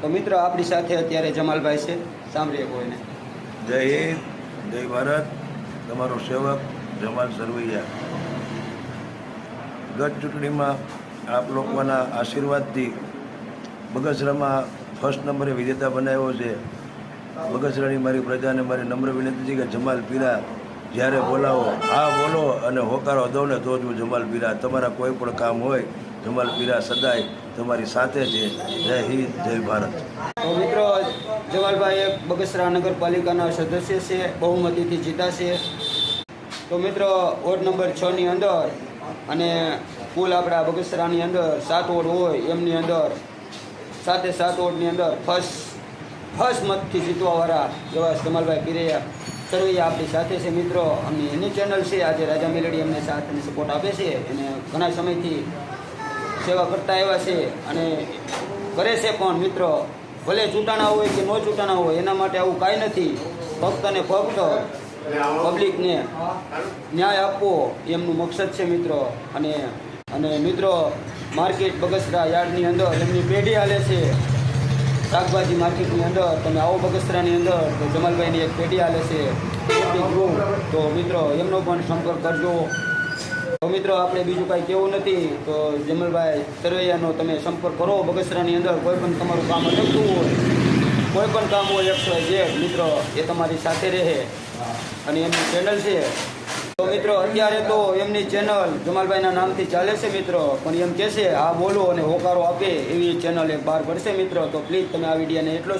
તો મિત્રો આપણી સાથે અત્યારે જમાલભાઈ છે, સાંભળીએ કોઈને. જય હિન્દ, જય ભારત. તમારો સેવક જમાલ સરવૈયા. ગત ચૂંટણીમાં આપ લોકોના આશીર્વાદથી બગસરામાં ફર્સ્ટ નંબરે વિજેતા બનાવ્યો છે. બગસરાની મારી પ્રજાને મારી નમ્ર વિનંતી છે કે જમાલ પીરા જ્યારે બોલાવો હા બોલો અને હોકારો દો ને તો જ હું જમાલ પીરા તમારા કોઈ પણ કામ હોય જમાલ પીરા સદાય તમારી સાથે છે. જય હિન્દ, જય ભારત. તો મિત્રો જમાલભાઈ એક બગસરા નગરપાલિકાના સદસ્ય છે, બહુમતીથી જીતાશે. તો મિત્રો વોર્ડ નંબર 6 ની અંદર અને કુલ આપણા બગસરાની અંદર 7 વોર્ડ હોય એમની અંદર 7 વોર્ડની અંદર ફર્સ્ટ મતથી જીતવાવાળા એવા જમાલભાઈ પીરૈયા સરવૈયા આપણી સાથે છે. મિત્રો અને એની ચેનલ છે આજે રાજા મેલડી એમને સાથ અને સપોર્ટ આપે છે. એને ઘણા સમયથી સેવા કરતા આવ્યા છે અને કરે છે પણ મિત્રો ભલે ચૂંટાણા હોય કે ન ચૂંટાણા હોય એના માટે આવું કાંઈ નથી. ફક્ત ને ફક્ત પબ્લિકને ન્યાય આપવો એમનું મકસદ છે મિત્રો. અને મિત્રો માર્કેટ બગસરા યાર્ડની અંદર એમની પેઢી હાલે છે. શાકભાજી માર્કેટની અંદર તમે આવો બગસરાની અંદર તો જમાલભાઈની એક પેઢી હાલે છે. તો મિત્રો એમનો પણ સંપર્ક કરજો. તો મિત્રો આપણે બીજું કાંઈ કહેવું નથી. તો જમાલભાઈ સરવૈયાનો તમે સંપર્ક કરો. બગસરાની અંદર કોઈ પણ તમારું કામ અટકતું હોય, કોઈ પણ કામ હોય XYZ મિત્રો એ તમારી સાથે રહે અને એમની ચેનલ છે. તો મિત્રો અત્યારે તો એમની ચેનલ જમાલભાઈના નામથી ચાલે છે મિત્રો, પણ એમ કહેશે આ બોલો અને હોકારો આપે એવી ચેનલ એક બહાર પડશે મિત્રો. તો પ્લીઝ તમે આ વિડીયોને એટલો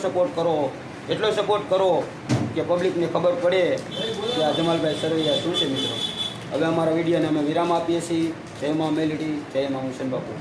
સપોર્ટ કરો કે પબ્લિકને ખબર પડે કે આ જમાલભાઈ સરવૈયા શું છે મિત્રો. હવે અમારા વિડીયોને અમે વિરામ આપીએ છીએ. જય મા મેલડી, જય મા હુસેન બાપુ.